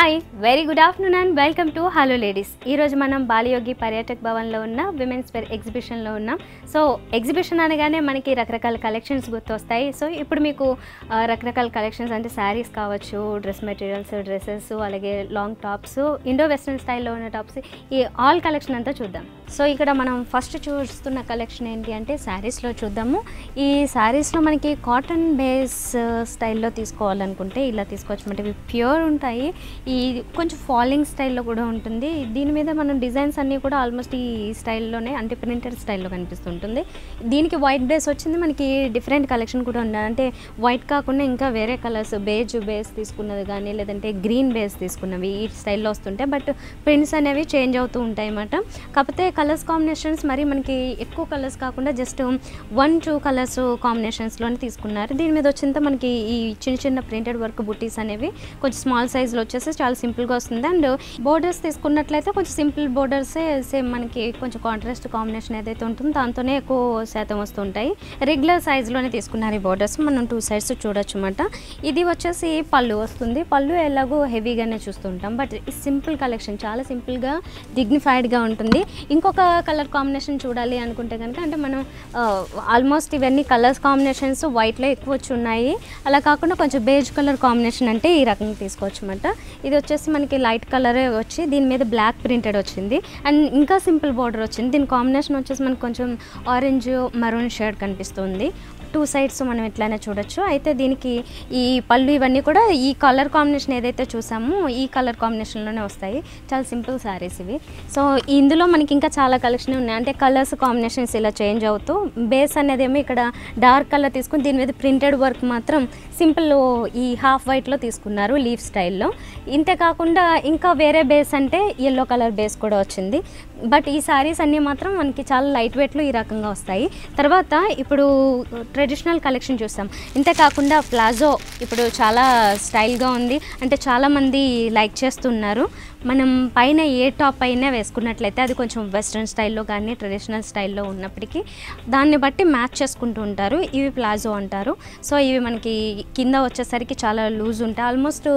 Hi very good afternoon and welcome to hello ladies. ఈరోజు మనం బాలయోగి పర్యాటక్ భవన్లో ఉన్న విమెన్స్ వేర్ ఎగ్జిబిషన్లో ఉన్నాం. సో ఎగ్జిబిషన్ అనగానే మనకి రకరకాల కలెక్షన్స్ గుర్తొస్తాయి. సో ఇప్పుడు మీకు రకరకాల కలెక్షన్స్ అంటే శారీస్ కావచ్చు, డ్రెస్ మెటీరియల్స్, డ్రెస్సెస్, అలాగే లాంగ్ టాప్స్, ఇండో వెస్ట్రన్ స్టైల్లో ఉన్న టాప్స్, ఈ ఆల్ కలెక్షన్ అంతా చూద్దాం. సో ఇక్కడ మనం ఫస్ట్ చూస్తున్న కలెక్షన్ ఏంటి అంటే శారీస్లో చూద్దాము. ఈ శారీస్లో మనకి కాటన్ బేస్ స్టైల్లో తీసుకోవాలనుకుంటే ఇలా తీసుకోవచ్చు. అంటే ఇవి ప్యూర్ ఉంటాయి. ఈ కొంచెం ఫాలింగ్ స్టైల్లో కూడా ఉంటుంది. దీని మీద మనం డిజైన్స్ అన్నీ కూడా ఆల్మోస్ట్ ఈ స్టైల్లోనే అంటే ప్రింటెడ్ స్టైల్లో కనిపిస్తుంటుంది. దీనికి వైట్ బేస్ వచ్చింది. మనకి డిఫరెంట్ కలెక్షన్ కూడా ఉంది. అంటే వైట్ కాకుండా ఇంకా వేరే కలర్స్, బేజ్ బేస్ తీసుకున్నది కానీ లేదంటే గ్రీన్ బేస్ తీసుకున్నవి ఈ స్టైల్లో వస్తుంటాయి. బట్ ప్రింట్స్ అనేవి చేంజ్ అవుతూ ఉంటాయి అన్నమాట. కాకపోతే కలర్స్ కాంబినేషన్స్ మరి మనకి ఎక్కువ కలర్స్ కాకుండా జస్ట్ 1-2 కలర్స్ కాంబినేషన్స్లోనే తీసుకున్నారు. దీని మీద వచ్చింత మనకి ఈ చిన్న చిన్న ప్రింటెడ్ వర్క్ బుట్టీస్ అనేవి కొంచెం స్మాల్ సైజ్లో వచ్చేసి చాలా సింపుల్గా వస్తుంది. అండ్ బోర్డర్స్ తీసుకున్నట్లయితే కొంచెం సింపుల్ బోర్డర్సే సేమ్ మనకి కొంచెం కాంట్రాస్ట్ కాంబినేషన్ ఏదైతే ఉంటుందో దాంతోనే ఎక్కువ శాతం వస్తుంటాయి. రెగ్యులర్ సైజ్లోనే తీసుకున్నారు ఈ బోర్డర్స్. మనం 2 సైడ్స్ చూడొచ్చు అన్నమాట. ఇది వచ్చేసి పళ్ళు వస్తుంది. పళ్ళు ఎలాగో హెవీగానే చూస్తుంటాం. బట్ సింపుల్ కలెక్షన్, చాలా సింపుల్గా డిగ్నిఫైడ్గా ఉంటుంది. ఇంకొక కలర్ కాంబినేషన్ చూడాలి అనుకుంటే కనుక అంటే మనం ఆల్మోస్ట్ ఇవన్నీ కలర్స్ కాంబినేషన్స్ వైట్లో ఎక్కువ వచ్చి ఉన్నాయి. అలా కాకుండా కొంచెం బేజ్ కలర్ కాంబినేషన్ అంటే ఈ రకంగా తీసుకోవచ్చు అన్నమాట. ఇది వచ్చేసి మనకి లైట్ కలరే వచ్చి దీని మీద బ్లాక్ ప్రింటెడ్ వచ్చింది. అండ్ ఇంకా సింపుల్ బార్డర్ వచ్చింది. దీని కాంబినేషన్ వచ్చేసి మనకు కొంచెం ఆరెంజ్ మరూన్ షేడ్ కనిపిస్తుంది. 2 సైడ్స్ మనం ఎట్లయినా చూడొచ్చు. అయితే దీనికి ఈ పళ్ళు ఇవన్నీ కూడా ఈ కలర్ కాంబినేషన్ ఏదైతే చూసామో ఈ కలర్ కాంబినేషన్లోనే వస్తాయి. చాలా సింపుల్ శారీస్ ఇవి. సో ఇందులో మనకి ఇంకా చాలా కలెక్షన్ ఉన్నాయి. అంటే కలర్స్ కాంబినేషన్స్ ఇలా చేంజ్ అవుతూ బేస్ అనేది ఏమో ఇక్కడ డార్క్ కలర్ తీసుకుని దీని మీద ప్రింటెడ్ వర్క్ మాత్రం సింపుల్ ఈ హాఫ్ వైట్లో తీసుకున్నారు లీఫ్ స్టైల్లో. ఇంతే కాకుండా ఇంకా వేరే బేస్ అంటే ఎల్లో కలర్ బేస్ కూడా వచ్చింది. బట్ ఈ శారీస్ అన్నీ మాత్రం మనకి చాలా లైట్ వెయిట్లో ఈ రకంగా వస్తాయి. తర్వాత ఇప్పుడు ట్రెడిషనల్ కలెక్షన్ చూస్తాం. ఇంతేకాకుండా ప్లాజో ఇప్పుడు చాలా స్టైల్గా ఉంది. అంటే చాలామంది లైక్ చేస్తున్నారు. మనం పైన ఏ టాప్ అయినా వేసుకున్నట్లయితే అది కొంచెం వెస్ట్రన్ స్టైల్లో కానీ ట్రెడిషనల్ స్టైల్లో ఉన్నప్పటికీ దాన్ని బట్టి మ్యాచ్ చేసుకుంటూ ఉంటారు. ఇవి ప్లాజో అంటారు. సో ఇవి మనకి కింద వచ్చేసరికి చాలా లూజ్ ఉంటాయి. ఆల్మోస్ట్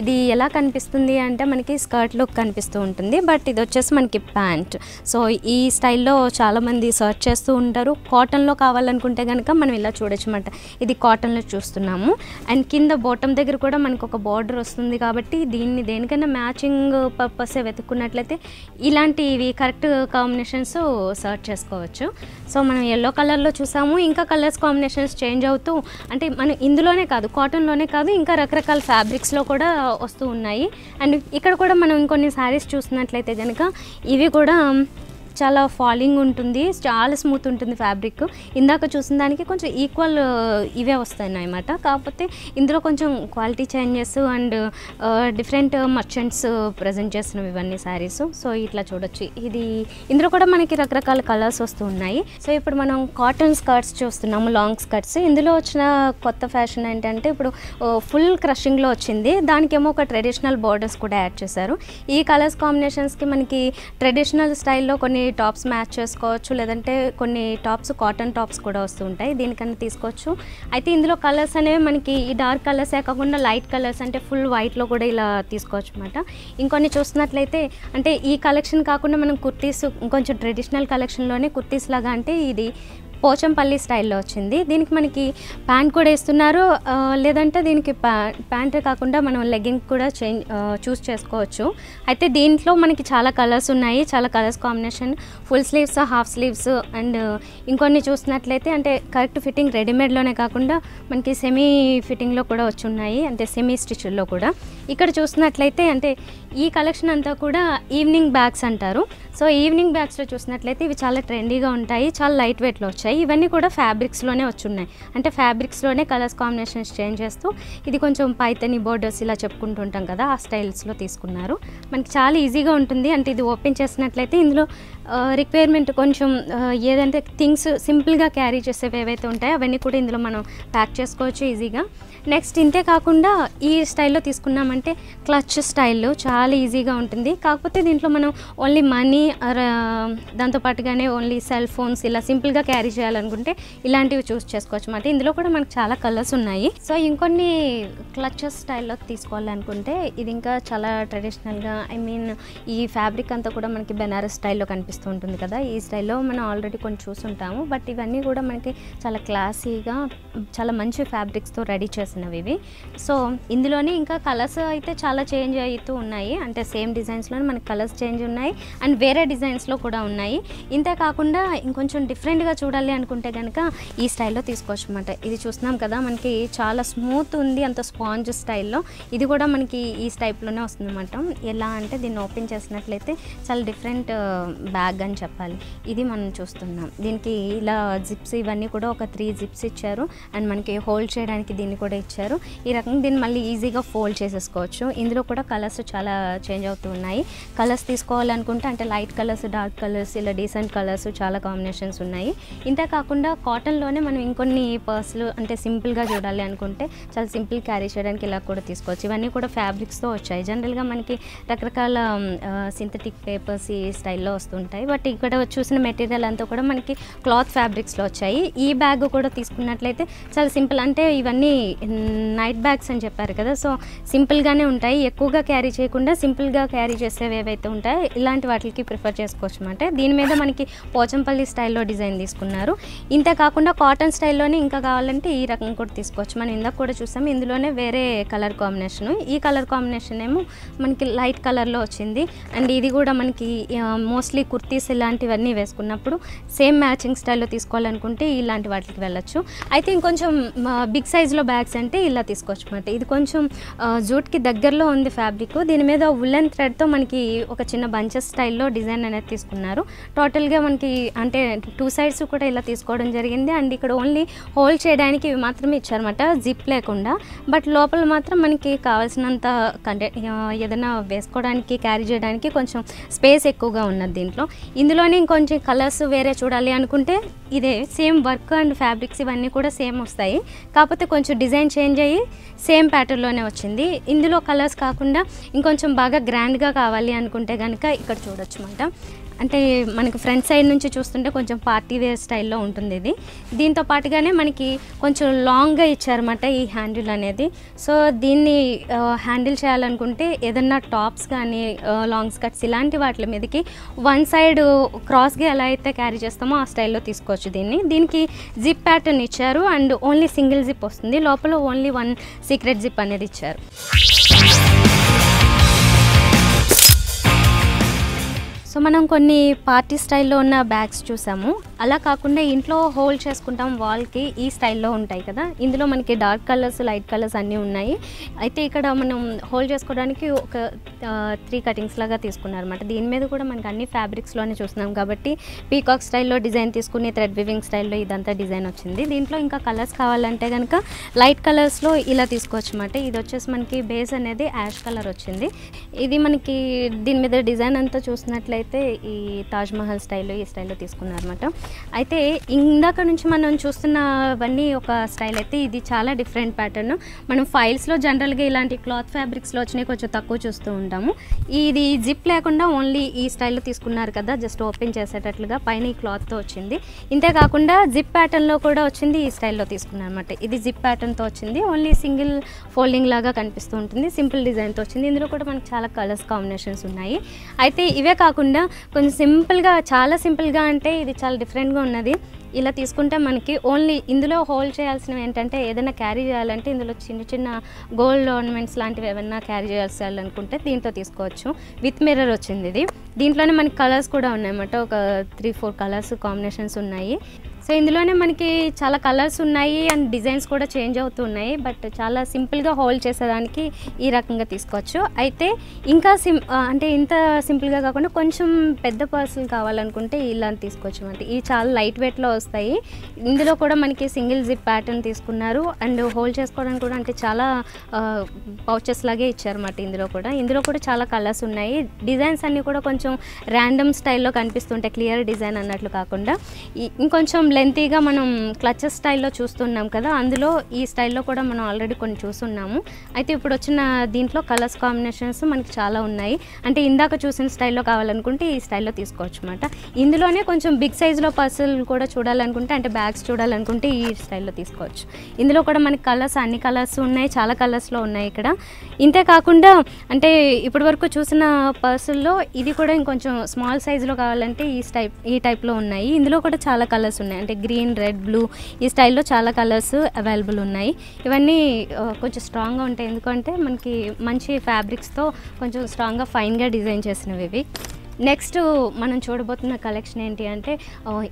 ఇది ఎలా కనిపిస్తుంది అంటే మనకి స్కర్ట్ లుక్ కనిపిస్తూ ఉంటుంది. బట్ ఇది వచ్చేసి మనకి ప్యాంట్. సో ఈ స్టైల్లో చాలామంది సర్చ్ చేస్తూ ఉంటారు. కాటన్లో కావాలనుకుంటే కనుక మనం ఇలా చూడొచ్చు అన్నమాట. ఇది కాటన్లో చూస్తున్నాము. అండ్ కింద బాటమ్ దగ్గర కూడా మనకు ఒక బార్డర్ వస్తుంది. కాబట్టి దీన్ని దేనికైనా మ్యాచింగ్ పర్పస్ వెతుక్కున్నట్లయితే ఇలాంటివి కరెక్ట్ కాంబినేషన్స్ సర్చ్ చేసుకోవచ్చు. సో మనం ఎల్లో కలర్లో చూసాము. ఇంకా కలర్స్ కాంబినేషన్స్ చేంజ్ అవుతూ అంటే మనం ఇందులోనే కాదు, కాటన్లోనే కాదు, ఇంకా రకరకాల ఫ్యాబ్రిక్స్లో కూడా వస్తూ ఉన్నాయి. అండ్ ఇక్కడ కూడా మనం ఇంకొన్ని శారీస్ చూసినట్లయితే కనుక ఇవి కూడా చాలా ఫాలింగ్ ఉంటుంది, చాలా స్మూత్ ఉంటుంది ఫ్యాబ్రిక్. ఇందాక చూసిన దానికి కొంచెం ఈక్వల్ ఇవే వస్తాయి అన్నమాట. కాకపోతే ఇందులో కొంచెం quality changes and different merchants present చేస్తున్నవి ఇవన్నీ శారీస్. సో ఇట్లా చూడొచ్చు. ఇది ఇందులో కూడా మనకి రకరకాల కలర్స్ వస్తూ ఉన్నాయి. సో ఇప్పుడు మనం కాటన్ స్కర్ట్స్ చూస్తున్నాము, లాంగ్ స్కర్ట్స్. ఇందులో వచ్చిన కొత్త ఫ్యాషన్ ఏంటంటే ఇప్పుడు ఫుల్ క్రషింగ్లో వచ్చింది. దానికేమో ఒక ట్రెడిషనల్ బోర్డర్స్ కూడా యాడ్ చేశారు. ఈ కలర్స్ కాంబినేషన్స్కి మనకి ట్రెడిషనల్ స్టైల్లో కొన్ని టాప్స్ మ్యాచ్ చేసుకోవచ్చు. లేదంటే కొన్ని టాప్స్ కాటన్ టాప్స్ కూడా వస్తూ ఉంటాయి. దీనికన్నా తీసుకోవచ్చు. అయితే ఇందులో కలర్స్ అనేవి మనకి ఈ డార్క్ కలర్సే కాకుండా లైట్ కలర్స్ అంటే ఫుల్ వైట్లో కూడా ఇలా తీసుకోవచ్చు అన్నమాట. ఇంకొన్ని చూసినట్లయితే అంటే ఈ కలెక్షన్ కాకుండా మనం కుర్తీస్ ఇంకొంచెం ట్రెడిషనల్ కలెక్షన్లోనే కుర్తీస్ లాగా అంటే ఇది పోచంపల్లి స్టైల్లో వచ్చింది. దీనికి మనకి ప్యాంట్ కూడా ఇస్తున్నారు. లేదంటే దీనికి ప్యాంట్ కాకుండా మనం లెగ్గింగ్ కూడా చూస్ చేసుకోవచ్చు. అయితే దీంట్లో మనకి చాలా కలర్స్ ఉన్నాయి. చాలా colours combination, full sleeves, half sleeves and ఇంకొన్ని చూసినట్లయితే అంటే కరెక్ట్ ఫిట్టింగ్ రెడీమేడ్లోనే కాకుండా మనకి సెమీ ఫిట్టింగ్లో కూడా వచ్చి ఉన్నాయి. అంటే సెమీ స్టిచ్ల్లో కూడా. ఇక్కడ చూసినట్లయితే అంటే ఈ కలెక్షన్ అంతా కూడా ఈవినింగ్ బ్యాగ్స్ అంటారు. సో ఈవినింగ్ బ్యాగ్స్లో చూసినట్లయితే ఇవి చాలా ట్రెండీగా ఉంటాయి. చాలా లైట్ వెయిట్లో వచ్చాయి. ఇవన్నీ కూడా ఫ్యాబ్రిక్స్లోనే వచ్చున్నాయి. అంటే ఫ్యాబ్రిక్స్లోనే కలర్స్ కాంబినేషన్స్ చేంజ్ చేస్తూ ఇది కొంచెం పైతని బోర్డర్స్ ఇలా చెప్పుకుంటూ ఉంటాం కదా, ఆ స్టైల్స్లో తీసుకున్నారు. మనకి చాలా ఈజీగా ఉంటుంది. అంటే ఇది ఓపెన్ చేసినట్లయితే ఇందులో రిక్వైర్మెంట్ కొంచెం ఏదంటే థింగ్స్ సింపుల్గా క్యారీ చేసేవి ఏవైతే ఉంటాయో అవన్నీ కూడా ఇందులో మనం ప్యాక్ చేసుకోవచ్చు ఈజీగా. నెక్స్ట్ ఇంతే కాకుండా ఈ స్టైల్లో తీసుకున్నామంటే క్లచ్ స్టైల్లో చాలా ఈజీగా ఉంటుంది. కాకపోతే దీంట్లో మనం ఓన్లీ మనీ దాంతోపాటుగానే ఓన్లీ సెల్ ఫోన్స్ ఇలా సింపుల్గా క్యారీ చేయాలనుకుంటే ఇలాంటివి చూస్ చేసుకోవచ్చు అన్నమాట. ఇందులో కూడా మనకు చాలా కలర్స్ ఉన్నాయి. సో ఇంకొన్ని క్లచెస్ స్టైల్లో తీసుకోవాలనుకుంటే ఇది ఇంకా చాలా ట్రెడిషనల్గా ఈ ఫ్యాబ్రిక్ అంతా కూడా మనకి బెనారస్ స్టైల్లో కనిపిస్తూ ఉంటుంది కదా. ఈ స్టైల్లో మనం ఆల్రెడీ కొన్ని చూసుంటాము. బట్ ఇవన్నీ కూడా మనకి చాలా క్లాసీగా చాలా మంచి ఫ్యాబ్రిక్స్తో రెడీ చేసినవి ఇవి. సో ఇందులోనే ఇంకా కలర్స్ అయితే చాలా చేంజ్ అవుతూ ఉన్నాయి. అంటే సేమ్ డిజైన్స్లోనే మనకి కలర్స్ చేంజ్ ఉన్నాయి అండ్ వేరే డిజైన్స్లో కూడా ఉన్నాయి. ఇంతే కాకుండా ఇంకొంచెం డిఫరెంట్గా చూడాలి అనుకుంటే కనుక ఈ స్టైల్లో తీసుకోవచ్చు అన్నమాట. ఇది చూస్తున్నాం కదా మనకి చాలా స్మూత్ ఉంది, అంత స్పాంజ్ స్టైల్లో. ఇది కూడా మనకి ఈ టైప్లోనే వస్తుంది అన్నమాట. ఎలా అంటే దీన్ని ఓపెన్ చేసినట్లయితే చాలా డిఫరెంట్ బ్యాగ్ అని చెప్పాలి. ఇది మనం చూస్తున్నాం. దీనికి ఇలా జిప్స్ ఇవన్నీ కూడా ఒక 3 జిప్స్ ఇచ్చారు అండ్ మనకి హోల్డ్ చేయడానికి దీన్ని కూడా ఇచ్చారు. ఈ రకంగా దీన్ని మళ్ళీ ఈజీగా ఫోల్డ్ చేసేసుకోవచ్చు. ఇందులో కూడా కలర్స్ చాలా చేంజ్ అవుతూ ఉన్నాయి. కలర్స్ తీసుకోవాలనుకుంటే అంటే లైట్ కలర్స్, డార్క్ కలర్స్, ఇలా డీసెంట్ కలర్స్ చాలా కాంబినేషన్స్ ఉన్నాయి. ఇంతే కాకుండా కాటన్లోనే మనం ఇంకొన్ని పర్సులు అంటే సింపుల్గా చూడాలి అనుకుంటే చాలా సింపుల్ క్యారీ చేయడానికి ఇలా కూడా తీసుకోవచ్చు. ఇవన్నీ కూడా ఫ్యాబ్రిక్స్తో వచ్చాయి. జనరల్గా మనకి రకరకాల సింథటిక్ పేపర్స్ ఈ స్టైల్లో వస్తుంటాయి. బట్ ఇక్కడ చూసిన మెటీరియల్ అంతా కూడా మనకి క్లాత్ ఫ్యాబ్రిక్స్లో వచ్చాయి. ఈ బ్యాగ్ కూడా తీసుకున్నట్లయితే చాలా సింపుల్, అంటే ఇవన్నీ నైట్ బ్యాగ్స్ అని చెప్పారు కదా. సో సింపుల్గానే ఉంటాయి. ఎక్కువగా క్యారీ చేయకుండా సింపుల్గా క్యారీ చేసేవి ఏవైతే ఉంటాయో ఇలాంటి వాటికి ప్రిఫర్ చేసుకోవచ్చు అన్నమాట. దీని మీద మనకి పోచంపల్లి స్టైల్లో డిజైన్ తీసుకున్నారు. ఇంతే కాకుండా కాటన్ స్టైల్లోనే ఇంకా కావాలంటే ఈ రకం కూడా తీసుకోవచ్చు. మనం ఇందాక కూడా చూసాము. ఇందులోనే వేరే కలర్ కాంబినేషను. ఈ కలర్ కాంబినేషన్ ఏమో మనకి లైట్ కలర్లో వచ్చింది. అండ్ ఇది కూడా మనకి మోస్ట్లీ కుర్తీస్ ఇలాంటివన్నీ వేసుకున్నప్పుడు సేమ్ మ్యాచింగ్ స్టైల్లో తీసుకోవాలనుకుంటే ఇలాంటి వాటికి వెళ్ళచ్చు. అయితే ఇంకొంచెం బిగ్ సైజులో బ్యాగ్స్ అంటే ఇలా తీసుకోవచ్చు అన్నమాట. ఇది కొంచెం జూట్కి దగ్గరలో ఉంది ఫ్యాబ్రిక్. దీని మీద వులెన్ థ్రెడ్తో మనకి ఒక చిన్న బంచెస్ స్టైల్లో డిజైన్ అనేది తీసుకున్నారు. టోటల్గా మనకి అంటే 2 సైడ్స్ కూడా ఇలా తీసుకోవడం జరిగింది. అండ్ ఇక్కడ ఓన్లీ హోల్డ్ చేయడానికి ఇవి మాత్రమే ఇచ్చారన్నమాట, జిప్ లేకుండా. బట్ లోపల మాత్రం మనకి కావాల్సినంత ఏదైనా వేసుకోవడానికి క్యారీ చేయడానికి కొంచెం స్పేస్ ఎక్కువగా ఉన్నది దీంట్లో. ఇందులోనే ఇంకొంచెం కలర్స్ వేరే చూడాలి అనుకుంటే ఇదే సేమ్ వర్క్ అండ్ ఫ్యాబ్రిక్స్ ఇవన్నీ కూడా సేమ్ వస్తాయి. కాకపోతే కొంచెం డిజైన్ చేంజ్ అయ్యి సేమ్ ప్యాటర్న్లోనే వచ్చింది. ఇందులో కలర్స్ కాకుండా ఇంకొంచెం బాగా గ్రాండ్గా కావాలి అనుకుంటే కనుక ఇక్కడ చూడొచ్చు అన్నమాట. అంటే మనకి ఫ్రంట్ సైడ్ నుంచి చూస్తుంటే కొంచెం పార్టీ వేర్ స్టైల్లో ఉంటుంది ఇది. దీంతో పాటుగానే మనకి కొంచెం లాంగ్గా ఇచ్చారన్నమాట ఈ హ్యాండిల్ అనేది. సో దీన్ని హ్యాండిల్ చేయాలనుకుంటే ఏదన్నా టాప్స్ కానీ లాంగ్ స్కర్ట్స్ ఇలాంటి వాటి మీదకి వన్ సైడ్ క్రాస్గా ఎలా అయితే క్యారీ చేస్తామో ఆ స్టైల్లో తీసుకోవచ్చు దీన్ని. దీనికి జిప్ ప్యాటర్న్ ఇచ్చారు అండ్ ఓన్లీ సింగిల్ జిప్ వస్తుంది. లోపల ఓన్లీ 1 సీక్రెట్ జిప్ అనేది ఇచ్చారు. సో మనం కొన్ని పార్టీ స్టైల్లో ఉన్న బ్యాగ్స్ చూసాము. అలా కాకుండా ఇంట్లో హోల్డ్ చేసుకుంటాం వాల్కి, ఈ స్టైల్లో ఉంటాయి కదా. ఇందులో మనకి డార్క్ కలర్స్, లైట్ కలర్స్ అన్నీ ఉన్నాయి. అయితే ఇక్కడ మనం హోల్డ్ చేసుకోవడానికి ఒక 3 కటింగ్స్ లాగా తీసుకున్నారన్నమాట. దీని మీద కూడా మనకి అన్ని ఫ్యాబ్రిక్స్లోనే చూస్తున్నాం కాబట్టి పీకాక్ స్టైల్లో డిజైన్ తీసుకుని థ్రెడ్ వివింగ్ స్టైల్లో ఇదంతా డిజైన్ వచ్చింది. దీంట్లో ఇంకా కలర్స్ కావాలంటే కనుక లైట్ కలర్స్లో ఇలా తీసుకోవచ్చు అన్నమాట. ఇది వచ్చేసి మనకి బేస్ అనేది యాష్ కలర్ వచ్చింది. ఇది మనకి దీని మీద డిజైన్ అంతా చూసినట్లయితే ఈ తాజ్ మహల్ స్టైల్లో ఈ స్టైల్లో తీసుకున్నారన్నమాట. అయితే ఇందాక నుంచి మనం చూస్తున్నవన్నీ ఒక స్టైల్ అయితే ఇది చాలా డిఫరెంట్ ప్యాటర్న్. మనం ఫైల్స్లో జనరల్గా ఇలాంటి క్లాత్ ఫ్యాబ్రిక్స్లో వచ్చినాయి కొంచెం తక్కువ చూస్తూ ఉంటాము. ఇది జిప్ లేకుండా ఓన్లీ ఈ స్టైల్లో తీసుకున్నారు కదా, జస్ట్ ఓపెన్ చేసేటట్లుగా పైన ఈ క్లాత్తో వచ్చింది. ఇంతే కాకుండా జిప్ ప్యాటర్న్లో కూడా వచ్చింది, ఈ స్టైల్లో తీసుకున్నారు అనమాట. ఇది జిప్ ప్యాటర్న్తో వచ్చింది, ఓన్లీ సింగిల్ ఫోల్డింగ్ లాగా కనిపిస్తూ ఉంటుంది, సింపుల్ డిజైన్తో వచ్చింది. ఇందులో కూడా మనకు చాలా కలర్స్ కాంబినేషన్స్ ఉన్నాయి. అయితే ఇవే కాకుండా కొంచెం సింపుల్గా, చాలా సింపుల్గా అంటే ఇది చాలా డిఫరెంట్గా ఉన్నది. ఇలా తీసుకుంటే మనకి ఓన్లీ ఇందులో హోల్డ్ చేయాల్సినవి ఏంటంటే ఏదైనా క్యారీ చేయాలంటే ఇందులో చిన్న చిన్న గోల్డ్ ఆర్నమెంట్స్ లాంటివి ఏమైనా క్యారీ చేయాలనుకుంటే దీంతో తీసుకోవచ్చు. విత్ మిర్రర్ వచ్చింది ఇది. దీంట్లోనే మనకి కలర్స్ కూడా ఉన్నాయన్నమాట, ఒక 3-4 కలర్స్ కాంబినేషన్స్ ఉన్నాయి. సో ఇందులోనే మనకి చాలా కలర్స్ ఉన్నాయి అండ్ డిజైన్స్ కూడా చేంజ్ అవుతూ ఉన్నాయి. బట్ చాలా సింపుల్గా హోల్డ్ చేసేదానికి ఈ రకంగా తీసుకోవచ్చు. అయితే ఇంకా అంటే ఇంత సింపుల్గా కాకుండా కొంచెం పెద్ద పర్సులు కావాలనుకుంటే ఇలా తీసుకోవచ్చు అన్నమాట. ఇవి చాలా లైట్ వెయిట్లో వస్తాయి. ఇందులో కూడా మనకి సింగిల్ జిప్ ప్యాటర్న్ తీసుకున్నారు అండ్ హోల్డ్ చేసుకోవడానికి కూడా అంటే చాలా పౌచెస్ లాగే ఇచ్చారన్నమాట. ఇందులో కూడా చాలా కలర్స్ ఉన్నాయి. డిజైన్స్ అన్నీ కూడా కొంచెం ర్యాండమ్ స్టైల్లో కనిపిస్తుంటాయి, క్లియర్ డిజైన్ అన్నట్లు కాకుండా ఇంకొంచెం లెంతీగా మనం క్లచెస్ స్టైల్లో చూస్తున్నాం కదా, అందులో ఈ స్టైల్లో కూడా మనం ఆల్రెడీ కొన్ని చూస్తున్నాము. అయితే ఇప్పుడు వచ్చిన దీంట్లో కలర్స్ కాంబినేషన్స్ మనకి చాలా ఉన్నాయి. అంటే ఇందాక చూసిన స్టైల్లో కావాలనుకుంటే ఈ స్టైల్లో తీసుకోవచ్చు అనమాట. ఇందులోనే కొంచెం బిగ్ సైజులో పర్సులు కూడా చూడాలనుకుంటే, అంటే బ్యాగ్స్ చూడాలనుకుంటే ఈ స్టైల్లో తీసుకోవచ్చు. ఇందులో కూడా మనకి కలర్స్, అన్ని కలర్స్ ఉన్నాయి, చాలా కలర్స్లో ఉన్నాయి ఇక్కడ. ఇంతే కాకుండా అంటే ఇప్పటి వరకు చూసిన పర్సుల్లో ఇది కూడా ఇంకొంచెం స్మాల్ సైజులో కావాలంటే ఈ టైప్లో ఉన్నాయి. ఇందులో కూడా చాలా కలర్స్ ఉన్నాయి. అంటే గ్రీన్, రెడ్, బ్లూ ఈ స్టైల్లో చాలా కలర్స్ అవైలబుల్ ఉన్నాయి. ఇవన్నీ కొంచెం స్ట్రాంగ్గా ఉంటాయి, ఎందుకంటే మనకి మంచి ఫ్యాబ్రిక్స్తో కొంచెం స్ట్రాంగ్గా ఫైన్గా డిజైన్ చేసినవి ఇవి. నెక్స్ట్ మనం చూడబోతున్న కలెక్షన్ ఏంటి అంటే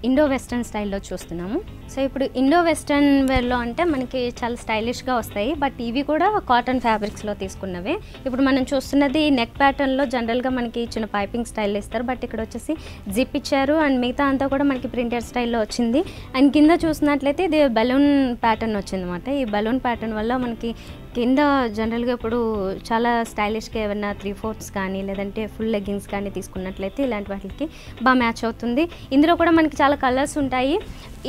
ఇండో వెస్టర్న్ స్టైల్లో చూస్తున్నాము. సో ఇప్పుడు ఇండో వెస్టర్న్ వేర్లో అంటే మనకి చాలా స్టైలిష్గా వస్తాయి, బట్ ఇవి కూడా కాటన్ ఫ్యాబ్రిక్స్లో తీసుకున్నవే. ఇప్పుడు మనం చూస్తున్నది నెక్ ప్యాటర్న్లో జనరల్గా మనకి చిన్న పైపింగ్ స్టైల్లో ఇస్తారు, బట్ ఇక్కడ వచ్చేసి జిప్ ఇచ్చారు. అండ్ మిగతా అంతా కూడా మనకి ప్రింటెడ్ స్టైల్లో వచ్చింది. అండ్ కింద చూసినట్లయితే ఇది బెలూన్ ప్యాటర్న్ వచ్చింది అనమాట. ఈ బెలూన్ ప్యాటర్న్ వల్ల మనకి కింద జనరల్గా ఇప్పుడు చాలా స్టైలిష్గా ఏమైనా 3/4 కానీ లేదంటే ఫుల్ లెగ్గింగ్స్ కానీ తీసుకున్నట్లయితే ఇలాంటి వాటికి బాగా మ్యాచ్ అవుతుంది. ఇందులో కూడా మనకి చాలా కలర్స్ ఉంటాయి.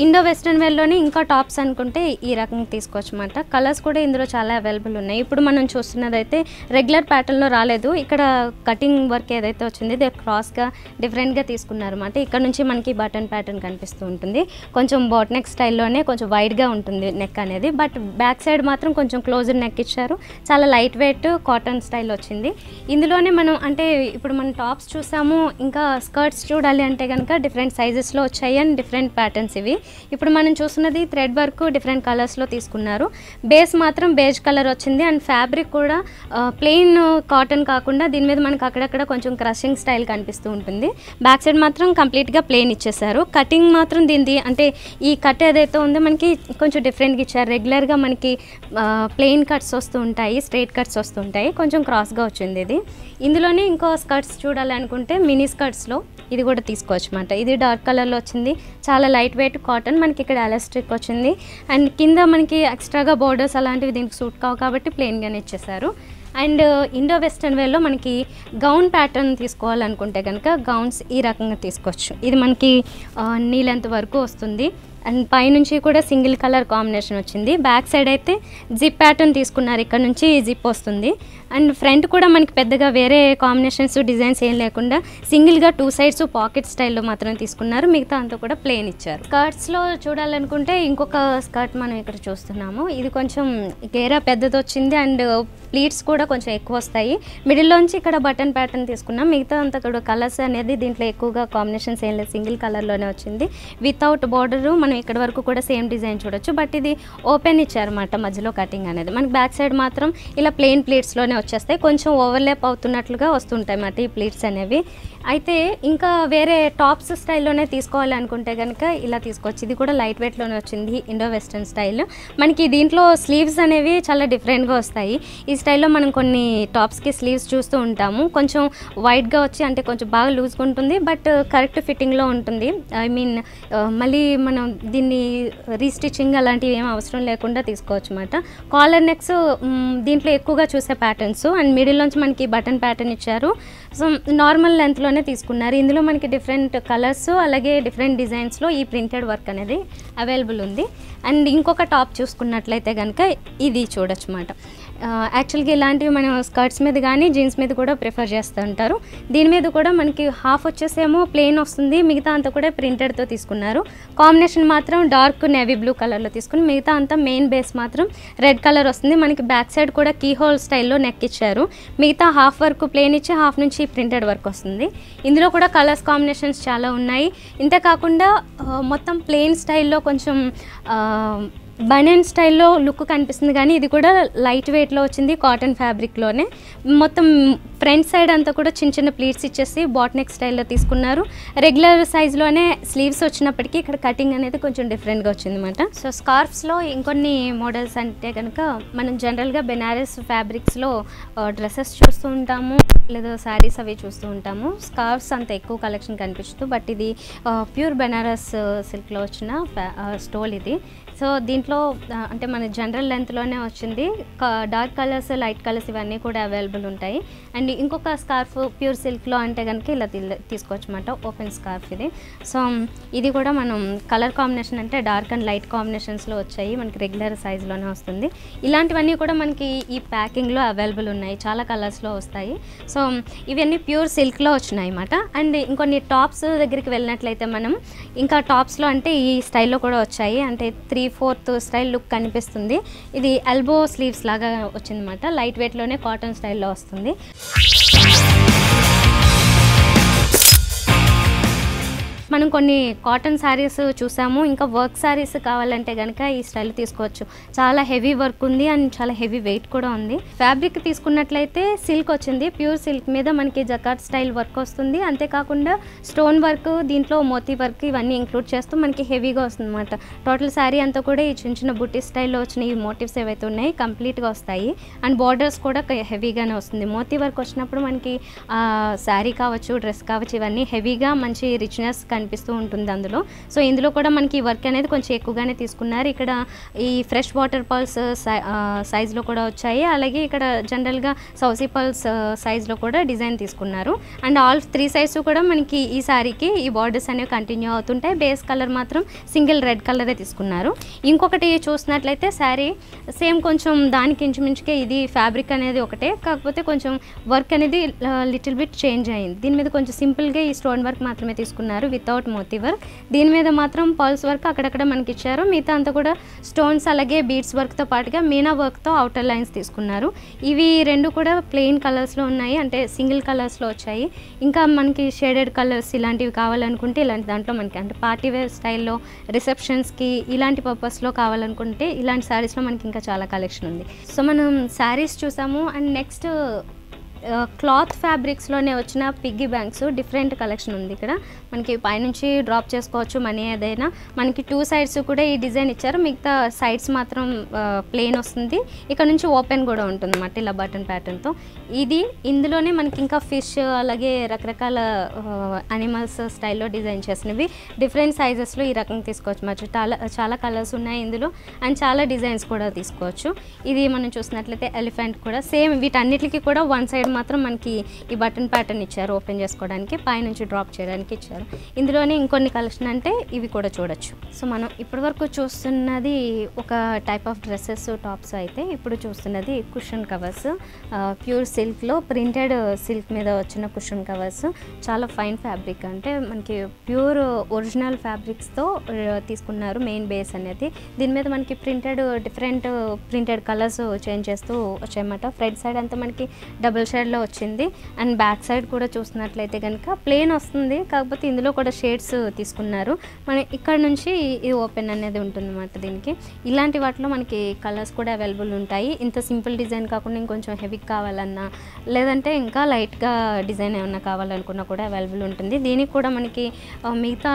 ఇండో వెస్ట్రన్ వేర్లోనే ఇంకా టాప్స్ అనుకుంటే ఈ రకంగా తీసుకోవచ్చు అనమాట. కలర్స్ కూడా ఇందులో చాలా అవైలబుల్ ఉన్నాయి. ఇప్పుడు మనం చూస్తున్నదైతే రెగ్యులర్ ప్యాటర్న్లో రాలేదు. ఇక్కడ కటింగ్ వర్క్ ఏదైతే వచ్చింది ఇది క్రాస్గా డిఫరెంట్గా తీసుకున్నారు అనమాట. ఇక్కడ నుంచి మనకి బటన్ ప్యాటర్న్ కనిపిస్తూ ఉంటుంది. కొంచెం బాట్ నెక్ స్టైల్లోనే కొంచెం వైడ్గా ఉంటుంది నెక్ అనేది, బట్ బ్యాక్ సైడ్ మాత్రం కొంచెం క్లోజర్ నెక్ ఇచ్చారు. చాలా లైట్ వెయిట్ కాటన్ స్టైల్ వచ్చింది. ఇందులోనే మనం అంటే ఇప్పుడు మనం టాప్స్ చూసాము, ఇంకా స్కర్ట్స్ చూడాలి అంటే కనుక డిఫరెంట్ సైజెస్లో వచ్చాయి అండ్ డిఫరెంట్ ప్యాటర్న్స్ ఇవి. ఇప్పుడు మనం చూస్తున్నది థ్రెడ్ వర్క్ డిఫరెంట్ కలర్స్లో తీసుకున్నారు. బేస్ మాత్రం బేజ్ కలర్ వచ్చింది అండ్ ఫ్యాబ్రిక్ కూడా ప్లెయిన్ కాటన్ కాకుండా దీని మీద మనకు అక్కడక్కడ కొంచెం క్రషింగ్ స్టైల్ కనిపిస్తూ ఉంటుంది. బ్యాక్ సైడ్ మాత్రం కంప్లీట్గా ప్లెయిన్ ఇచ్చేసారు. కటింగ్ మాత్రం దీనిది అంటే ఈ కట్ ఏదైతే ఉందో మనకి కొంచెం డిఫరెంట్గా ఇచ్చారు. రెగ్యులర్గా మనకి ప్లెయిన్ కట్స్ వస్తూ ఉంటాయి, స్ట్రైట్ కట్స్ వస్తూ ఉంటాయి, కొంచెం క్రాస్గా వచ్చింది ఇది. ఇందులోనే ఇంకో స్కర్ట్స్ చూడాలనుకుంటే మినీ స్కర్ట్స్లో ఇది కూడా తీసుకోవచ్చు అనమాట. ఇది డార్క్ కలర్లో వచ్చింది, చాలా లైట్ వెయిట్ కాటన్, మనకి ఇక్కడ ఎలాస్టిక్ వచ్చింది అండ్ కింద మనకి ఎక్స్ట్రాగా బోర్డర్స్ అలాంటివి దీనికి సూట్ కావు కాబట్టి ప్లెయిన్గానే ఇచ్చేసారు. అండ్ ఇండో వెస్టర్న్ వేర్లో మనకి గౌన్ ప్యాటర్న్ తీసుకోవాలనుకుంటే కనుక గౌన్స్ ఈ రకంగా తీసుకోవచ్చు. ఇది మనకి నీ లెంత్ వరకు వస్తుంది అండ్ పైనుంచి కూడా సింగిల్ కలర్ కాంబినేషన్ వచ్చింది. బ్యాక్ సైడ్ అయితే జిప్ ప్యాటర్న్ తీసుకున్నారు, ఇక్కడ నుంచి జిప్ వస్తుంది అండ్ ఫ్రంట్ కూడా మనకి పెద్దగా వేరే కాంబినేషన్స్ డిజైన్స్ ఏం లేకుండా సింగిల్గా 2 సైడ్స్ పాకెట్ స్టైల్లో మాత్రం తీసుకున్నారు. మిగతా అంతా కూడా ప్లెయిన్ ఇచ్చారు. స్కర్ట్స్లో చూడాలనుకుంటే ఇంకొక స్కర్ట్ మనం ఇక్కడ చూస్తున్నాము. ఇది కొంచెం గేరా పెద్దది వచ్చింది అండ్ ప్లీట్స్ కూడా కొంచెం ఎక్కువ వస్తాయి. మిడిల్లోంచి ఇక్కడ బటన్ ప్యాటర్న్ తీసుకున్నాం. మిగతా అంతా కూడా కలర్స్ అనేది దీంట్లో ఎక్కువగా కాంబినేషన్స్ ఏం లేదు, సింగిల్ కలర్లోనే వచ్చింది వితౌట్ బార్డరు. మనం ఇక్కడ వరకు కూడా సేమ్ డిజైన్ చూడొచ్చు, బట్ ఇది ఓపెన్ ఇచ్చారన్నమాట మధ్యలో కటింగ్ అనేది. మనకి బ్యాక్ సైడ్ మాత్రం ఇలా ప్లెయిన్ ప్లీట్స్లోనే వచ్చేస్తాయి, కొంచెం ఓవర్లాప్ అవుతున్నట్లుగా వస్తుంటాయి అన్నమాట ఈ ప్లీట్స్ అనేవి. అయితే ఇంకా వేరే టాప్స్ స్టైల్లోనే తీసుకోవాలనుకుంటే కనుక ఇలా తీసుకోవచ్చు. ఇది కూడా లైట్ వెయిట్లోనే వచ్చింది, ఇండో వెస్టర్న్ స్టైల్. మనకి దీంట్లో స్లీవ్స్ అనేవి చాలా డిఫరెంట్గా వస్తాయి. ఈ స్టైల్లో మనం కొన్ని టాప్స్కి స్లీవ్స్ చూస్తూ ఉంటాము, కొంచెం వైడ్గా వచ్చి అంటే కొంచెం బాగా లూజ్గా ఉంటుంది, బట్ కరెక్ట్ ఫిట్టింగ్లో ఉంటుంది. ఐ మీన్ మళ్ళీ మనం దీన్ని రీస్టిచ్చింగ్ అలాంటివి ఏం అవసరం లేకుండా తీసుకోవచ్చు అన్నమాట. కాలర్ నెక్స్ దీంట్లో ఎక్కువగా చూసే ప్యాటర్న్స్ అండ్ మిడిల్ నుంచి మనకి బటన్ ప్యాటర్న్ ఇచ్చారు. సో నార్మల్ లెంత్లోనే తీసుకున్నారు. ఇందులో మనకి డిఫరెంట్ కలర్స్ అలాగే డిఫరెంట్ డిజైన్స్లో ఈ ప్రింటెడ్ వర్క్ అనేది అవైలబుల్ ఉంది. అండ్ ఇంకొక టాప్ చూసుకున్నట్లయితే కనుక ఇది చూడొచ్చు అన్నమాట. యాక్చువల్గా ఇలాంటివి మనం స్కర్ట్స్ మీద కానీ జీన్స్ మీద కూడా ప్రిఫర్ చేస్తూ ఉంటారు. దీని మీద కూడా మనకి హాఫ్ వచ్చేసేమో ప్లెయిన్ వస్తుంది, మిగతా అంతా కూడా ప్రింటెడ్తో తీసుకున్నారు. కాంబినేషన్ మాత్రం డార్క్ నేవీ బ్లూ కలర్లో తీసుకుని మిగతా అంతా మెయిన్ బేస్ మాత్రం రెడ్ కలర్ వస్తుంది. మనకి బ్యాక్ సైడ్ కూడా కీ హోల్ స్టైల్లో నెక్ ఇచ్చారు. మిగతా హాఫ్ వర్క్ ప్లెయిన్ ఇచ్చి హాఫ్ నుంచి ప్రింటెడ్ వర్క్ వస్తుంది. ఇందులో కూడా కలర్స్ కాంబినేషన్స్ చాలా ఉన్నాయి. ఇంతే కాకుండా మొత్తం ప్లెయిన్ స్టైల్లో కొంచెం బనియన్ స్టైల్లో లుక్ కనిపిస్తుంది, కానీ ఇది కూడా లైట్ వెయిట్లో వచ్చింది కాటన్ ఫ్యాబ్రిక్లోనే. మొత్తం ఫ్రంట్ సైడ్ అంతా కూడా చిన్న చిన్న ప్లీట్స్ ఇచ్చేసి బాట్ నెక్ స్టైల్లో తీసుకున్నారు. రెగ్యులర్ సైజ్లోనే స్లీవ్స్ వచ్చినప్పటికీ ఇక్కడ కటింగ్ అనేది కొంచెం డిఫరెంట్గా వచ్చిందన్నమాట. సో స్కార్ఫ్స్లో ఇంకొన్ని మోడల్స్ అంటే కనుక మనం జనరల్గా బెనారస్ ఫ్యాబ్రిక్స్లో డ్రెస్సెస్ చూస్తూ ఉంటాము, లేదా శారీస్ అవి చూస్తూ ఉంటాము. స్కార్ఫ్స్ అంత ఎక్కువ కలెక్షన్ కనిపించదు, బట్ ఇది ప్యూర్ బెనారస్ సిల్క్లో వచ్చిన స్టోల్ ఇది. సో దీంట్లో దీంట్లో అంటే మన జనరల్ లెంత్లోనే వచ్చింది. డార్క్ కలర్స్, లైట్ కలర్స్ ఇవన్నీ కూడా అవైలబుల్ ఉంటాయి. అండ్ ఇంకొక స్కార్ఫ్ ప్యూర్ సిల్క్లో అంటే కనుక ఇలా తీసుకోవచ్చు అన్నమాట, ఓపెన్ స్కార్ఫ్ ఇది. సో ఇది కూడా మనం కలర్ కాంబినేషన్ అంటే డార్క్ అండ్ లైట్ కాంబినేషన్స్లో వచ్చాయి, మనకి రెగ్యులర్ సైజులోనే వస్తుంది. ఇలాంటివన్నీ కూడా మనకి ఈ ప్యాకింగ్లో అవైలబుల్ ఉన్నాయి, చాలా కలర్స్లో వస్తాయి. సో ఇవన్నీ ప్యూర్ సిల్క్లో వచ్చినాయి అన్నమాట. అండ్ ఇంకొన్ని టాప్స్ దగ్గరికి వెళ్ళినట్లయితే మనం ఇంకా టాప్స్లో అంటే ఈ స్టైల్లో కూడా వచ్చాయి, అంటే 3/4 స్టైల్ లుక్ కనిపిస్తుంది. ఇది ఎల్బో స్లీవ్స్ లాగా వచ్చిందన్నమాట, లైట్ వెయిట్లోనే కాటన్ స్టైల్లో వస్తుంది. మనం కొన్ని కాటన్ శారీస్ చూసాము, ఇంకా వర్క్ శారీస్ కావాలంటే కనుక ఈ స్టైల్ తీసుకోవచ్చు. చాలా హెవీ వర్క్ ఉంది అండ్ చాలా హెవీ వెయిట్ కూడా ఉంది. ఫ్యాబ్రిక్ తీసుకున్నట్లయితే సిల్క్ వచ్చింది, ప్యూర్ సిల్క్ మీద మనకి జకార్డ్ స్టైల్ వర్క్ వస్తుంది. అంతేకాకుండా స్టోన్ వర్క్, దీంట్లో మోతీ వర్క్ ఇవన్నీ ఇంక్లూడ్ చేస్తూ మనకి హెవీగా వస్తుంది అనమాట. టోటల్ శారీ అంతా కూడా ఈ చిన్న చిన్న బుట్టి స్టైల్లో వచ్చిన ఈ మోటివ్స్ ఏవైతే ఉన్నాయి కంప్లీట్గా వస్తాయి. అండ్ బార్డర్స్ కూడా హెవీగానే వస్తుంది. మోతీ వర్క్ వచ్చినప్పుడు మనకి శారీ కావచ్చు, డ్రెస్ కావచ్చు, ఇవన్నీ హెవీగా మంచి రిచ్నెస్ కనిపిస్తూ ఉంటుంది అందులో. సో ఇందులో కూడా మనకి వర్క్ అనేది కొంచెం ఎక్కువగానే తీసుకున్నారు. ఇక్కడ ఈ ఫ్రెష్ వాటర్ పర్ల్స్ సైజ్లో కూడా వచ్చాయి, అలాగే ఇక్కడ జనరల్గా సౌసీ పర్ల్స్ సైజ్లో కూడా డిజైన్ తీసుకున్నారు. అండ్ ఆల్ 3 సైడ్స్ కూడా మనకి ఈ శారీకి ఈ బార్డర్స్ అనేవి కంటిన్యూ అవుతుంటాయి. బేస్ కలర్ మాత్రం సింగిల్ రెడ్ కలరే తీసుకున్నారు. ఇంకొకటి చూసినట్లయితే శారీ సేమ్ కొంచెం దానికి ఇంచుమించుకే ఇది ఫ్యాబ్రిక్ అనేది ఒకటే, కాకపోతే కొంచెం వర్క్ అనేది లిటిల్ బిట్ చేంజ్ అయింది. దీని మీద కొంచెం సింపుల్గా ఈ స్టోన్ వర్క్ మాత్రమే తీసుకున్నారు వితౌట్ మోతీ వర్క్. దీని మీద మాత్రం పర్ల్స్ వర్క్ అక్కడక్కడ మనకి ఇచ్చారు, మిగతా అంతా కూడా స్టోన్స్ అలాగే బీడ్స్ వర్క్తో పాటుగా మీనా వర్క్తో అవుటర్ లైన్స్ తీసుకున్నారు. ఇవి రెండు కూడా ప్లెయిన్ కలర్స్లో ఉన్నాయి, అంటే సింగిల్ కలర్స్లో వచ్చాయి. ఇంకా మనకి షేడెడ్ కలర్స్ ఇలాంటివి కావాలనుకుంటే ఇలాంటి దాంట్లో మనకి అంటే పార్టీ వేర్ స్టైల్లో రిసెప్షన్స్కి ఇలాంటి పర్పస్లో కావాలనుకుంటే ఇలాంటి శారీస్లో మనకి ఇంకా చాలా కలెక్షన్ ఉంది. సో మనం శారీస్ చూసాము. అండ్ నెక్స్ట్ క్లాత్ ఫ్యాబ్రిక్స్లోనే వచ్చిన పిగ్గీ బ్యాంక్స్ డిఫరెంట్ కలెక్షన్ ఉంది. ఇక్కడ మనకి పైనుంచి డ్రాప్ చేసుకోవచ్చు మనీ ఏదైనా. మనకి 2 సైడ్స్ కూడా ఈ డిజైన్ ఇచ్చారు, మిగతా సైడ్స్ మాత్రం ప్లెయిన్ వస్తుంది. ఇక్కడ నుంచి ఓపెన్ కూడా ఉంటుంది అన్నమాట ఇలా బటన్ ప్యాటర్న్తో. ఇందులోనే మనకి ఇంకా ఫిష్ అలాగే రకరకాల అనిమల్స్ స్టైల్లో డిజైన్ చేసినవి డిఫరెంట్ సైజెస్లో ఈ రకంగా తీసుకోవచ్చు. మరి చాలా కలర్స్ ఉన్నాయి ఇందులో అండ్ చాలా డిజైన్స్ కూడా తీసుకోవచ్చు. ఇది మనం చూసినట్లయితే ఎలిఫెంట్ కూడా సేమ్, వీటన్నిటికీ కూడా 1 సైడ్ మాత్రం మనకి ఈ బటన్ ప్యాటర్న్ ఇచ్చారు ఓపెన్ చేసుకోవడానికి, పైనుంచి డ్రాప్ చేయడానికి ఇచ్చారు. ఇందులోనే ఇంకొన్ని కలెక్షన్ అంటే ఇవి కూడా చూడొచ్చు. సో మనం ఇప్పటి వరకు చూస్తున్నది ఒక టైప్ ఆఫ్ డ్రెస్సెస్ టాప్స్ అయితే, ఇప్పుడు చూస్తున్నది కుషన్ కవర్స్. ప్యూర్ సిల్క్లో ప్రింటెడ్ సిల్క్ మీద వచ్చిన కుషన్ కవర్స్. చాలా ఫైన్ ఫ్యాబ్రిక్, అంటే మనకి ప్యూర్ ఒరిజినల్ ఫ్యాబ్రిక్స్తో తీసుకున్నారు మెయిన్ బేస్ అనేది. దీని మీద మనకి డిఫరెంట్ ప్రింటెడ్ కలర్స్ చేంజ్ చేస్తూ వచ్చాయన్నమాట. ఫ్రంట్ సైడ్ అంతా మనకి డబుల్ షేడ్లో వచ్చింది అండ్ బ్యాక్ సైడ్ కూడా చూసినట్లయితే కనుక ప్లెయిన్ వస్తుంది, కాకపోతే ఇందులో కూడా షేడ్స్ తీసుకున్నారు. మన ఇక్కడ నుంచి ఈ ఓపెన్ అనేది ఉంటుందన్నమాట. దీనికి ఇలాంటి వాటిలో మనకి కలర్స్ కూడా అవైలబుల్ ఉంటాయి. ఇంత సింపుల్ డిజైన్ కాకుండా ఇంకొంచెం హెవీ కావాలన్నా లేదంటే ఇంకా లైట్గా డిజైన్ ఏమన్నా కావాలనుకున్నా కూడా అవైలబుల్ ఉంటుంది. దీనికి కూడా మనకి మిగతా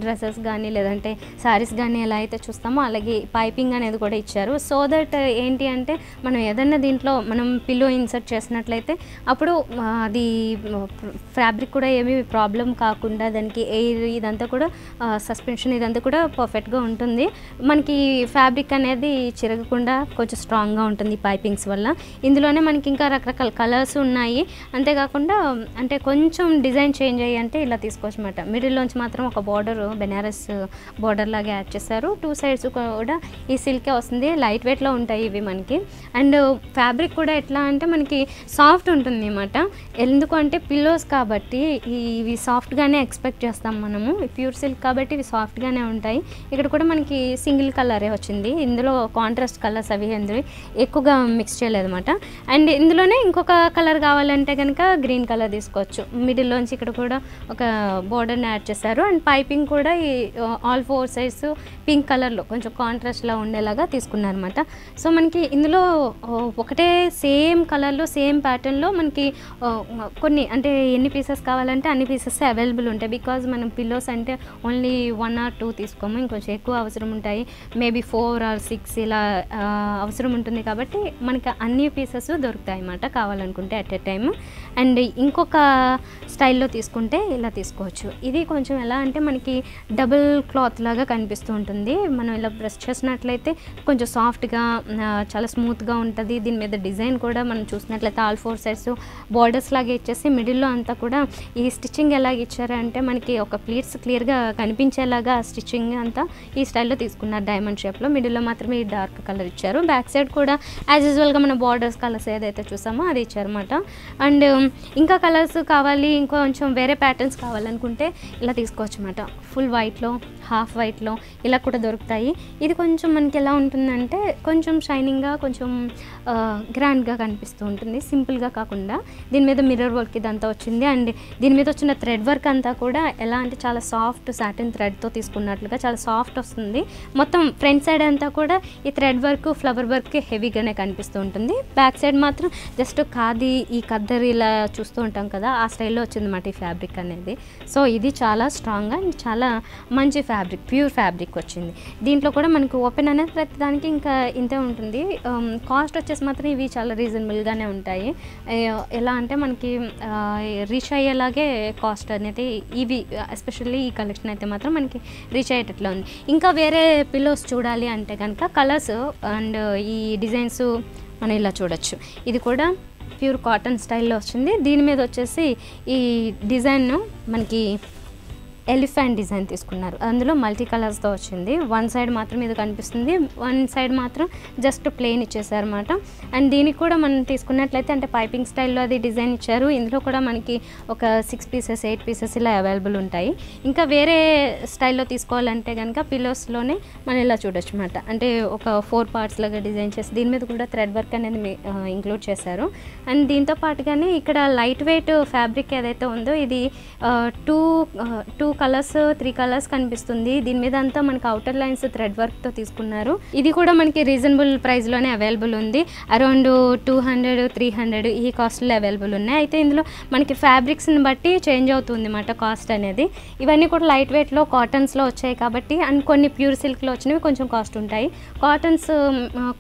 డ్రెస్సెస్ కానీ లేదంటే శారీస్ కానీ ఎలా అయితే చూస్తామో అలాగే పైపింగ్ అనేది కూడా ఇచ్చారు. సో దట్ ఏంటి అంటే మనం ఏదన్నా దీంట్లో మనం పిల్లో ఇన్సర్ట్ చేసినట్లయితే అప్పుడు అది ఫ్యాబ్రిక్ కూడా ఏమీ ప్రాబ్లం కాకుండా దానికి ఎయిర్ ఇదంతా కూడా సస్పెన్షన్ ఇదంతా కూడా పర్ఫెక్ట్గా ఉంటుంది. మనకి ఫ్యాబ్రిక్ అనేది చిరగకుండా కొంచెం స్ట్రాంగ్గా ఉంటుంది పైపింగ్స్ వల్ల. ఇందులోనే మనకి ఇంకా రకరకాల కలర్స్ ఉన్నాయి. అంతేకాకుండా అంటే కొంచెం డిజైన్ చేంజ్ అయ్యి అంటే ఇలా తీసుకోవచ్చు అన్నమాట. మిడిల్లోంచి మాత్రం ఒక బార్డర్ బెనారస్ బార్డర్ లాగా యాడ్ చేశారు. 2 సైడ్స్ కూడా ఈ సిల్కే వస్తుంది, లైట్ వెయిట్లో ఉంటాయి ఇవి మనకి. అండ్ ఫ్యాబ్రిక్ కూడా ఎట్లా అంటే మనకి సాఫ్ట్ ఉంటుంది అన్నమాట. ఎందుకు అంటే పిల్లోస్ కాబట్టి ఇవి సాఫ్ట్గానే ఎక్స్పెక్ట్ చేస్తాం మనము. ప్యూర్ సిల్క్ కాబట్టి ఇవి సాఫ్ట్గానే ఉంటాయి. ఇక్కడ కూడా మనకి సింగిల్ కలరే వచ్చింది, ఇందులో కాంట్రాస్ట్ కలర్స్ అవి ఎక్కువగా మిక్స్ చేయలేదు అనమాట. అండ్ ఇందులోనే ఇంకొక కలర్ కావాలంటే కనుక గ్రీన్ కలర్ తీసుకోవచ్చు. మిడిల్లోంచి ఇక్కడ కూడా ఒక బోర్డర్ని యాడ్ చేశారు అండ్ పైపింగ్ కూడా ఈ ఆల్ 4 సైడ్స్ పింక్ కలర్లో కొంచెం కాంట్రాస్ట్లో ఉండేలాగా తీసుకున్నారు అనమాట. సో మనకి ఇందులో ఒకటే సేమ్ కలర్లో సేమ్ ప్యాటర్న్లో పిల్లోస్లో మనకి కొన్ని అంటే ఎన్ని పీసెస్ కావాలంటే అన్ని పీసెస్ అవైలబుల్ ఉంటాయి. బికాజ్ మనం పిల్లోస్ అంటే ఓన్లీ 1 or 2 తీసుకోము, ఇంకొంచెం ఎక్కువ అవసరం ఉంటాయి. మేబీ 4 or 6 ఇలా అవసరం ఉంటుంది. కాబట్టి మనకి అన్ని పీసెస్ దొరుకుతాయి అన్నమాట కావాలనుకుంటే అట్ ఎ టైమ్. అండ్ ఇంకొక స్టైల్లో తీసుకుంటే ఇలా తీసుకోవచ్చు. ఇది కొంచెం ఎలా అంటే మనకి డబుల్ క్లాత్ లాగా కనిపిస్తూ ఉంటుంది. మనం ఇలా ప్రెస్ చేసినట్లయితే కొంచెం సాఫ్ట్గా చాలా స్మూత్గా ఉంటుంది. దీని మీద డిజైన్ కూడా మనం చూసినట్లయితే ఆల్ 4 sides బార్డర్స్ లాగా ఇచ్చేసి మిడిల్లో అంతా కూడా ఈ స్టిచ్చింగ్ ఎలాగ ఇచ్చారంటే మనకి ఒక ప్లీట్స్ క్లియర్గా కనిపించేలాగా స్టిచ్చింగ్ అంతా ఈ స్టైల్లో తీసుకున్నారు. డైమండ్ షేప్లో మిడిల్లో మాత్రమే ఈ డార్క్ కలర్ ఇచ్చారు. బ్యాక్ సైడ్ కూడా యాజ్ యూజువల్గా మన బార్డర్స్ కలర్స్ ఏదైతే చూసామో అది ఇచ్చారన్నమాట. అండ్ ఇంకా కలర్స్ కావాలి, ఇంకొంచెం వేరే ప్యాటర్న్స్ కావాలనుకుంటే ఇలా తీసుకోవచ్చు అన్నమాట. ఫుల్ వైట్లో, హాఫ్ వైట్లో ఇలా కూడా దొరుకుతాయి. ఇది కొంచెం మనకి ఎలా ఉంటుందంటే కొంచెం షైనింగ్గా, కొంచెం గ్రాండ్గా కనిపిస్తూ ఉంటుంది, సింపుల్గా కాకుండా. దీని మీద మిర్రర్ వర్క్ ఇదంతా వచ్చింది. అండ్ దీని మీద వచ్చిన థ్రెడ్ వర్క్ అంతా కూడా ఎలా అంటే చాలా సాఫ్ట్ సాటిన్ థ్రెడ్తో తీసుకున్నట్లుగా చాలా సాఫ్ట్ వస్తుంది. మొత్తం ఫ్రంట్ సైడ్ అంతా కూడా ఈ థ్రెడ్ వర్క్, ఫ్లవర్ వర్క్ హెవీగానే కనిపిస్తూ ఉంటుంది. బ్యాక్ సైడ్ మాత్రం జస్ట్ ఖాదీ, ఈ ఖద్దరు ఇలా చూస్తూ ఉంటాం కదా, ఆ స్టైల్లో వచ్చిందన్నమాట ఈ ఫ్యాబ్రిక్ అనేది. సో ఇది చాలా స్ట్రాంగ్గా అండ్ చాలా మంచి ఫ్యాబ్రిక్, ప్యూర్ ఫ్యాబ్రిక్ వచ్చింది. దీంట్లో కూడా మనకు ఓపెన్ అనేది ప్రతి దానికి ఇంకా ఇంతే ఉంటుంది. కాస్ట్ వచ్చేసి మాత్రం ఇవి చాలా రీజనబుల్గానే ఉంటాయి. ఎలా అంటే మనకి రీచ్ అయ్యేలాగే కాస్ట్ అనేది ఇవి, ఎస్పెషల్లీ ఈ కలెక్షన్ అయితే మాత్రం మనకి రీచ్ అయ్యేటట్లు ఉంది. ఇంకా వేరే పిల్లోస్ చూడాలి అంటే కనుక కలర్స్ అండ్ ఈ డిజైన్స్ మనం ఇలా చూడొచ్చు. ఇది కూడా ప్యూర్ కాటన్ స్టైల్లో వచ్చింది. దీని మీద వచ్చేసి ఈ డిజైన్ మనకి ఎలిఫెంట్ డిజైన్ తీసుకున్నారు. అందులో మల్టీ కలర్స్తో వచ్చింది. వన్ సైడ్ మాత్రం ఇది కనిపిస్తుంది, వన్ సైడ్ మాత్రం జస్ట్ ప్లెయిన్ ఇచ్చేసారన్నమాట. అండ్ దీనికి కూడా మనం తీసుకున్నట్లయితే అంటే పైపింగ్ స్టైల్లో అది డిజైన్ ఇచ్చారు. ఇందులో కూడా మనకి ఒక 6 pieces 8 pieces ఇలా అవైలబుల్ ఉంటాయి. ఇంకా వేరే స్టైల్లో తీసుకోవాలంటే కనుక పిల్లోస్లోనే మనం ఇలా చూడొచ్చు అన్నమాట. అంటే ఒక 4 parts లాగా డిజైన్ చేసి దీని మీద కూడా థ్రెడ్ వర్క్ అనేది ఇంక్లూడ్ చేశారు. అండ్ దీంతో పాటుగానే ఇక్కడ లైట్ వెయిట్ ఫ్యాబ్రిక్ ఏదైతే ఉందో ఇది 2 కలర్స్ 3 కలర్స్ కనిపిస్తుంది. దీని మీద అంతా మనకి అవుటర్ లైన్స్ థ్రెడ్ వర్క్తో తీసుకున్నారు. ఇది కూడా మనకి రీజనబుల్ ప్రైస్లోనే అవైలబుల్ ఉంది. అరౌండ్ 200 300 ఈ కాస్ట్లో అవైలబుల్ ఉన్నాయి. అయితే ఇందులో మనకి ఫ్యాబ్రిక్స్ని బట్టి చేంజ్ అవుతుంది అన్నమాట కాస్ట్ అనేది. ఇవన్నీ కూడా లైట్ వెయిట్లో కాటన్స్లో వచ్చాయి కాబట్టి, అండ్ కొన్ని ప్యూర్ సిల్క్లో వచ్చినవి కొంచెం కాస్ట్ ఉంటాయి.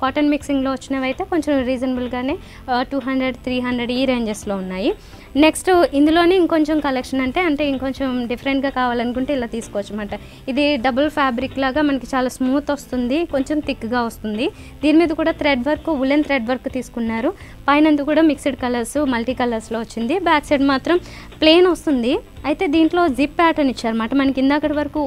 కాటన్ మిక్సింగ్లో వచ్చినవి అయితే కొంచెం రీజనబుల్గానే 200 300 ఈ రేంజెస్లో ఉన్నాయి. నెక్స్ట్ ఇందులోనే ఇంకొంచెం కలెక్షన్ అంటే ఇంకొంచెం డిఫరెంట్గా కావాలనుకుంటే ఇలా తీసుకోవచ్చు అన్నమాట. ఇది డబుల్ ఫ్యాబ్రిక్ లాగా మనకి చాలా స్మూత్ వస్తుంది, కొంచెం థిక్గా వస్తుంది. దీని మీద కూడా thread work, woollen thread work తీసుకున్నారు. పైనందు కూడా మిక్స్డ్ కలర్స్, మల్టీ కలర్స్లో వచ్చింది. బ్యాక్ సైడ్ మాత్రం ప్లెయిన్ వస్తుంది. అయితే దీంట్లో జిప్ ప్యాటర్న్ ఇచ్చారన్నమాట. మనకి ఇందాకటి వరకు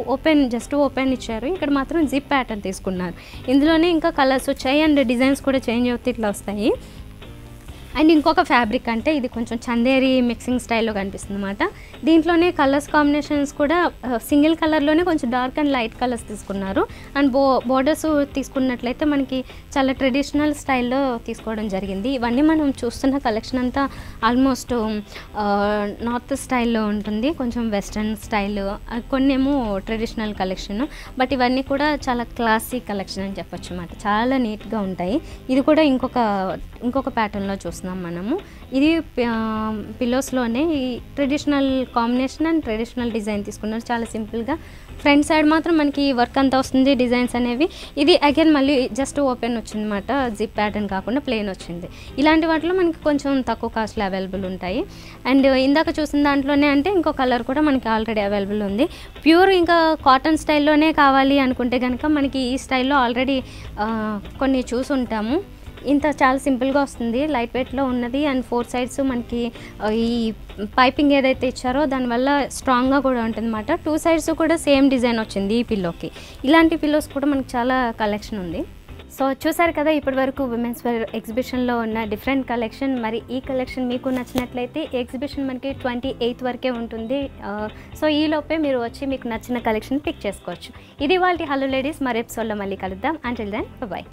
జస్ట్ ఓపెన్ ఇచ్చారు, ఇక్కడ మాత్రం జిప్ ప్యాటర్న్ తీసుకున్నారు. ఇందులోనే ఇంకా కలర్స్ వచ్చాయి అండ్ డిజైన్స్ కూడా చేంజ్ అవుతూ ఇట్లా వస్తాయి. అండ్ ఇంకొక ఫ్యాబ్రిక్ అంటే ఇది కొంచెం చందేరి మిక్సింగ్ స్టైల్లో కనిపిస్తుంది అన్నమాట. దీంట్లోనే కలర్స్ కాంబినేషన్స్ కూడా సింగిల్ కలర్లోనే కొంచెం డార్క్ అండ్ లైట్ కలర్స్ తీసుకున్నారు. అండ్ బోర్డర్స్ తీసుకున్నట్లయితే మనకి చాలా ట్రెడిషనల్ స్టైల్లో తీసుకోవడం జరిగింది. ఇవన్నీ మనం చూస్తున్న కలెక్షన్ అంతా ఆల్మోస్ట్ నార్త్ స్టైల్లో ఉంటుంది, కొంచెం వెస్ట్రన్ స్టైల్, కొన్నేమో ట్రెడిషనల్ కలెక్షన్. బట్ ఇవన్నీ కూడా చాలా క్లాసిక్ కలెక్షన్ అని చెప్పొచ్చు అన్నమాట. చాలా నీట్గా ఉంటాయి. ఇది కూడా ఇంకొక ప్యాటర్న్లో చూస్తున్నాం మనము. ఇది పిల్లోస్లోనే ఈ traditional combination and traditional design తీసుకున్నారు. చాలా సింపుల్గా ఫ్రంట్ సైడ్ మాత్రం మనకి వర్క్ అంతా వస్తుంది, డిజైన్స్ అనేవి. ఇది అగైన్ మళ్ళీ జస్ట్ ఓపెన్ వచ్చిందన్నమాట, జిప్ ప్యాటర్న్ కాకుండా ప్లెయిన్ వచ్చింది. ఇలాంటి వాటిలో మనకి కొంచెం తక్కువ కాస్ట్లో అవైలబుల్ ఉంటాయి. అండ్ ఇందాక చూసిన దాంట్లోనే అంటే ఇంకో కలర్ కూడా మనకి ఆల్రెడీ అవైలబుల్ ఉంది. ప్యూర్ ఇంకా కాటన్ స్టైల్లోనే కావాలి అనుకుంటే కనుక మనకి ఈ స్టైల్లో ఆల్రెడీ కొన్ని చూసి ఉంటాము. ఇంత చాలా సింపుల్గా వస్తుంది, లైట్ వెయిట్లో ఉన్నది. అండ్ 4 sides మనకి ఈ పైపింగ్ ఏదైతే ఇచ్చారో దానివల్ల స్ట్రాంగ్గా కూడా ఉంటుంది అన్నమాట. 2 sides కూడా సేమ్ డిజైన్ వచ్చింది ఈ పిల్లోకి. ఇలాంటి పిల్లోస్ కూడా మనకి చాలా కలెక్షన్ ఉంది. సో చూసారు కదా ఇప్పటి వరకు విమెన్స్ వేర్ ఎగ్జిబిషన్లో ఉన్న డిఫరెంట్ కలెక్షన్. మరి ఈ కలెక్షన్ మీకు నచ్చినట్లయితే ఎగ్జిబిషన్ మనకి 28th వరకే ఉంటుంది. సో ఈలోపే మీరు వచ్చి మీకు నచ్చిన కలెక్షన్ పిక్ చేసుకోవచ్చు. ఇది వాళ్ళ హలో లేడీస్. మరి ఎపిసోడ్లో మళ్ళీ కలుద్దాం. Until then bye.